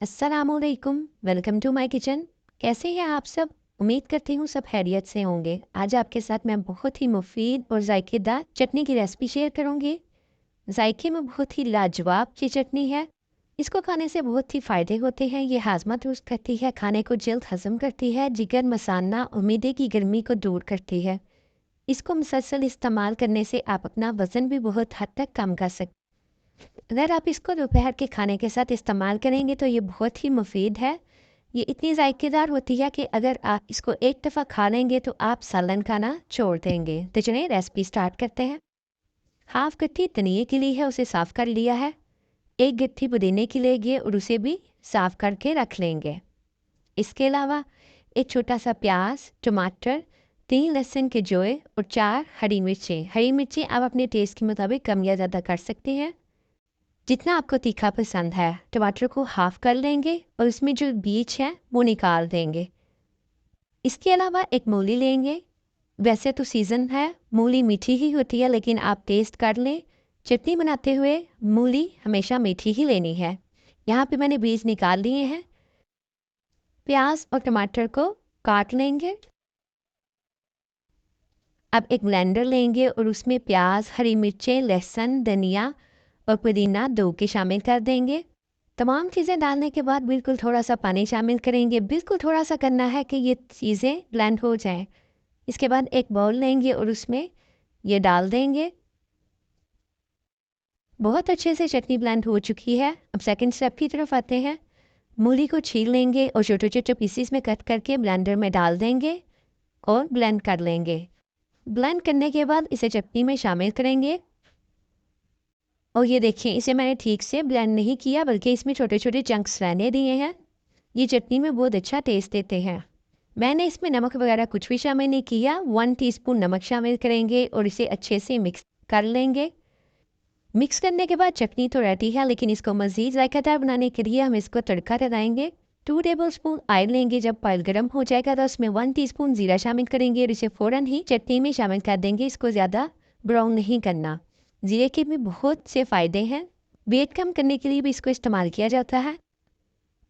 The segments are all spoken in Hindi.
अस्सलामुअलैकुम, वेलकम टू माय किचन। कैसे हैं आप सब? उम्मीद करती हूँ सब खैरियत से होंगे। आज आपके साथ मैं बहुत ही मुफीद और जायकेदार चटनी की रेसिपी शेयर करूँगी। जायके में बहुत ही लाजवाब ये चटनी है। इसको खाने से बहुत ही फ़ायदे होते हैं। ये हाजमा दुरुस्त करती है, खाने को जल्द हजम करती है, जिगर मसाना और मीदे की गर्मी को दूर करती है। इसको मुसलसल इस्तेमाल करने से आप अपना वज़न भी बहुत हद तक कम कर सकते। अगर आप इसको दोपहर के खाने के साथ इस्तेमाल करेंगे तो ये बहुत ही मुफीद है। ये इतनी जायकेदार होती है कि अगर आप इसको एक दफ़ा खा लेंगे तो आप सालन खाना छोड़ देंगे। तो चलिए रेसिपी स्टार्ट करते हैं। हाफ गट्ठी धनिए की ली है, उसे साफ़ कर लिया है। एक गट्ठी पुदीने की लेंगे और उसे भी साफ़ करके रख लेंगे। इसके अलावा एक छोटा सा प्याज, टमाटर, 3 लहसुन के जोए और 4 हरी मिर्चें। हरी मिर्चें आप अपने टेस्ट के मुताबिक कम या ज़्यादा कर सकते हैं, जितना आपको तीखा पसंद है। टमाटर को हाफ कर लेंगे और इसमें जो बीज है वो निकाल देंगे। इसके अलावा एक मूली लेंगे। वैसे तो सीज़न है, मूली मीठी ही होती है, लेकिन आप टेस्ट कर लें। चटनी बनाते हुए मूली हमेशा मीठी ही लेनी है। यहाँ पे मैंने बीज निकाल लिए हैं। प्याज और टमाटर को काट लेंगे। अब एक ब्लेंडर लेंगे और उसमें प्याज, हरी मिर्चें, लहसुन, धनिया और पुदीना धो के शामिल कर देंगे। तमाम चीज़ें डालने के बाद बिल्कुल थोड़ा सा पानी शामिल करेंगे। बिल्कुल थोड़ा सा करना है कि ये चीज़ें ब्लेंड हो जाएं। इसके बाद एक बाउल लेंगे और उसमें ये डाल देंगे। बहुत अच्छे से चटनी ब्लेंड हो चुकी है। अब सेकंड स्टेप की तरफ आते हैं। मूली को छील लेंगे और छोटे छोटे पीसीस में कट करके ब्लेंडर में डाल देंगे और ब्लेंड कर लेंगे। ब्लेंड करने के बाद इसे चटनी में शामिल करेंगे। और ये देखिए, इसे मैंने ठीक से ब्लेंड नहीं किया, बल्कि इसमें छोटे छोटे चंक्स रहने दिए हैं। ये चटनी में बहुत अच्छा टेस्ट देते हैं। मैंने इसमें नमक वगैरह कुछ भी शामिल नहीं किया। 1 टीस्पून नमक शामिल करेंगे और इसे अच्छे से मिक्स कर लेंगे। मिक्स करने के बाद चटनी तो रेडी है, लेकिन इसको मज़ीद जायकादार बनाने के लिए हम इसको तड़का लगाएंगे। 2 टेबलस्पून ऑयल लेंगे। जब ऑयल गर्म हो जाएगा तो उसमें 1 टीस्पून ज़ीरा शामिल करेंगे और इसे फ़ौरन ही चटनी में शामिल कर देंगे। इसको ज़्यादा ब्राउन नहीं करना। ज़ीरे के भी बहुत से फ़ायदे हैं। वेट कम करने के लिए भी इसको इस्तेमाल किया जाता है।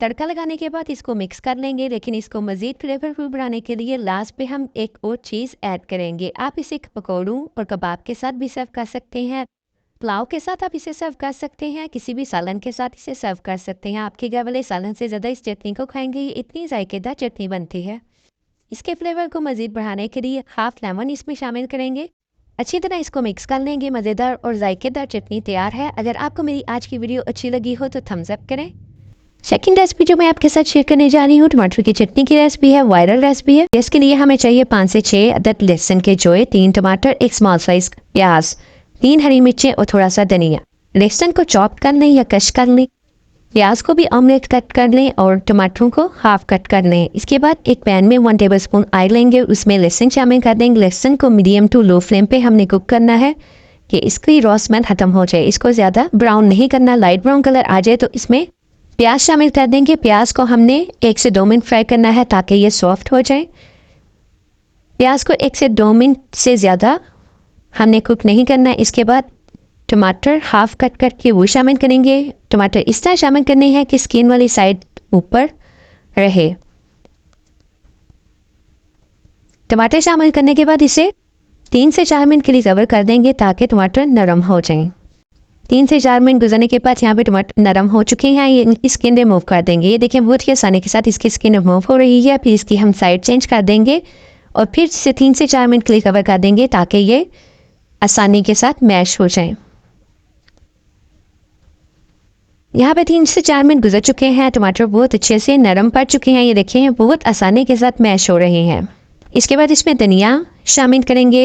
तड़का लगाने के बाद इसको मिक्स कर लेंगे, लेकिन इसको मज़ीद फ्लेवरफुल बनाने के लिए लास्ट पे हम एक और चीज़ ऐड करेंगे। आप इसे पकौड़ों और कबाब के साथ भी सर्व कर सकते हैं। पुलाव के साथ आप इसे सर्व कर सकते हैं। किसी भी सालन के साथ इसे सर्व कर सकते हैं। आपके घर वाले सालन से ज़्यादा इस चटनी को खाएंगे। ये इतनी जायकेदार चटनी बनती है। इसके फ्लेवर को मज़ीद बढ़ाने के लिए हाफ लेमन इसमें शामिल करेंगे। अच्छी तरह इसको मिक्स कर लेंगे। मज़ेदार और जायकेदार चटनी तैयार है। अगर आपको मेरी आज की वीडियो अच्छी लगी हो तो थम्स अप करें। सेकंड रेसिपी जो मैं आपके साथ शेयर करने जा रही हूँ, टमाटर की चटनी की रेसिपी है। वायरल रेसिपी है। इसके लिए हमें चाहिए 5 से 6 अदद लहसुन के जोए, 3 टमाटर, 1 स्मॉल साइज प्याज, 3 हरी मिर्चें और थोड़ा सा धनिया। लहसुन को चॉप कर लें या कश कर लें। प्याज को भी ऑमलेट कट कर लें और टमाटरों को हाफ कट कर लें। इसके बाद एक पैन में 1 टेबलस्पून ऑयल लेंगे, उसमें लहसुन शामिल कर देंगे। लहसुन को मीडियम टू लो फ्लेम पे हमने कुक करना है कि इसकी रॉ स्मेल खत्म हो जाए। इसको ज़्यादा ब्राउन नहीं करना। लाइट ब्राउन कलर आ जाए तो इसमें प्याज शामिल कर देंगे। प्याज को हमने 1 से 2 मिनट फ्राई करना है ताकि ये सॉफ्ट हो जाए। प्याज को 1 से 2 मिनट से ज़्यादा हमने कुक नहीं करना है। इसके बाद टमाटर हाफ कट करके वो शामिल करेंगे। टमाटर इस तरह शामिल करने हैं कि स्किन वाली साइड ऊपर रहे। टमाटर शामिल करने के बाद इसे 3 से 4 मिनट के लिए कवर कर देंगे ताकि टमाटर नरम हो जाएं। 3 से 4 मिनट गुजरने के बाद यहाँ पे टमाटर नरम हो चुके हैं। ये इनकी स्किन रिमूव कर देंगे। ये देखिए, बहुत ही आसानी के साथ इसकी स्किन रिमूव हो रही है। फिर इसकी हम साइड चेंज कर देंगे और फिर से 3 से 4 मिनट के लिए कवर कर देंगे ताकि ये आसानी के साथ मैश हो जाए। यहाँ पे 3 से 4 मिनट गुजर चुके हैं। टमाटर बहुत अच्छे से नरम पड़ चुके हैं। ये देखिए, बहुत आसानी के साथ मैश हो रहे हैं। इसके बाद इसमें धनिया शामिल करेंगे।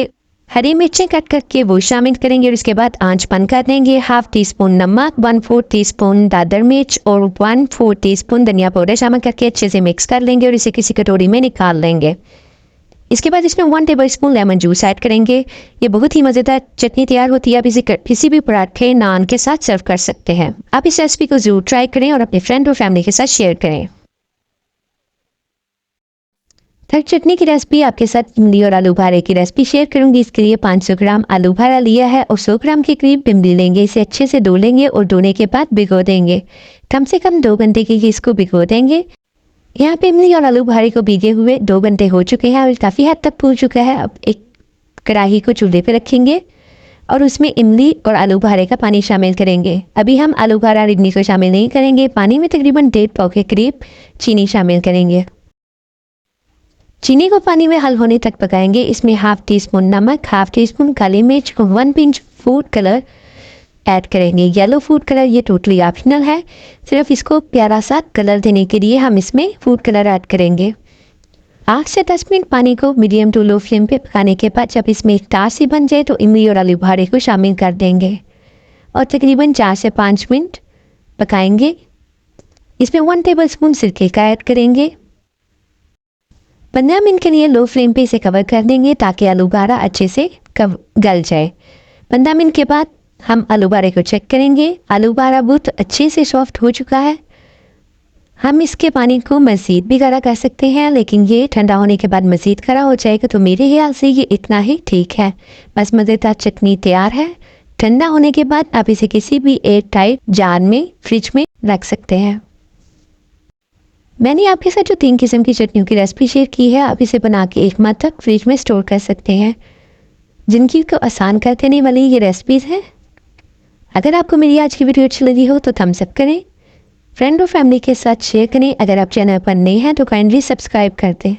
हरी मिर्चें कट करके वो शामिल करेंगे और इसके बाद आंच बंद कर देंगे। हाफ टी स्पून नमक, 1/4 टीस्पून दादर मिर्च और 1/4 टीस्पून धनिया पाउडर शामिल करके अच्छे से मिक्स कर लेंगे और इसे किसी कटोरी में निकाल लेंगे। इसके बाद इसमें 1 table spoon lemon juice add करेंगे। ये बहुत ही मज़ेदार चटनी तैयार होती है। आप इसे किसी भी पराठे, नान के साथ सर्व कर सकते हैं। आप इस रेसिपी को ज़रूर ट्राई करें और अपने फ्रेंड और फैमिली के साथ शेयर करें। हर चटनी की रेसिपी आपके साथ इमली और आलू बुखारे की रेसिपी शेयर करूंगी। इसके लिए 500 ग्राम आलू बुखारा लिया है और 100 ग्राम के करीब इमली लेंगे। इसे अच्छे से धो लेंगे और धोने के बाद भिगो देंगे। कम से कम 2 घंटे के लिए इसको भिगो देंगे। यहाँ पे इमली और आलू बुखारे को भीगे हुए 2 घंटे हो चुके हैं और काफ़ी हद तक फूल चुका है। अब एक कढ़ाई को चूल्हे पे रखेंगे और उसमें इमली और आलू बुखारे का पानी शामिल करेंगे। अभी हम आलू बुखारा और इमली को शामिल नहीं करेंगे। पानी में तकरीबन 1.5 पाव के करीब चीनी शामिल करेंगे। चीनी को पानी में हल होने तक पकाएंगे। इसमें हाफ टी स्पून नमक, हाफ टी स्पून काली मिर्च, 1 पिंच फूड कलर ऐड करेंगे। येलो फूड कलर ये टोटली ऑप्शनल है, सिर्फ इसको प्यारा सा कलर देने के लिए हम इसमें फूड कलर ऐड करेंगे। 8 से 10 मिनट पानी को मीडियम टू लो फ्लेम पे पकाने के बाद जब इसमें एक तार सी बन जाए तो इमली और आलू बुखारे को शामिल कर देंगे और तकरीबन 4 से 5 मिनट पकाएंगे। इसमें 1 टेबल स्पून सिरके का ऐड करेंगे। 15 मिनट के लिए लो फ्लेम पे इसे कवर कर देंगे ताकि आलू बुखारा अच्छे से गल जाए। 15 मिनट के बाद हम आलू बुखारे को चेक करेंगे। आलू बुखारा बहुत अच्छे से सॉफ्ट हो चुका है। हम इसके पानी को मज़ीद भी गाढ़ा कर सकते हैं, लेकिन ये ठंडा होने के बाद मज़ीद गाढ़ा हो जाएगा तो मेरे ख्याल से ये इतना ही ठीक है। बस मज़ेदार चटनी तैयार है। ठंडा होने के बाद आप इसे किसी भी एयर टाइट जार में फ्रिज में रख सकते हैं। मैंने आपके साथ जो 3 किस्म की चटनियों की रेसिपी शेयर की है, आप इसे बना के 1 माह तक फ्रिज में स्टोर कर सकते हैं। जिनकी को आसान कर देने वाली ये रेसिपीज़ हैं। अगर आपको मेरी आज की वीडियो अच्छी लगी हो तो थम्स अप करें, फ्रेंड और फैमिली के साथ शेयर करें। अगर आप चैनल पर नए हैं तो काइंडली सब्सक्राइब कर दें।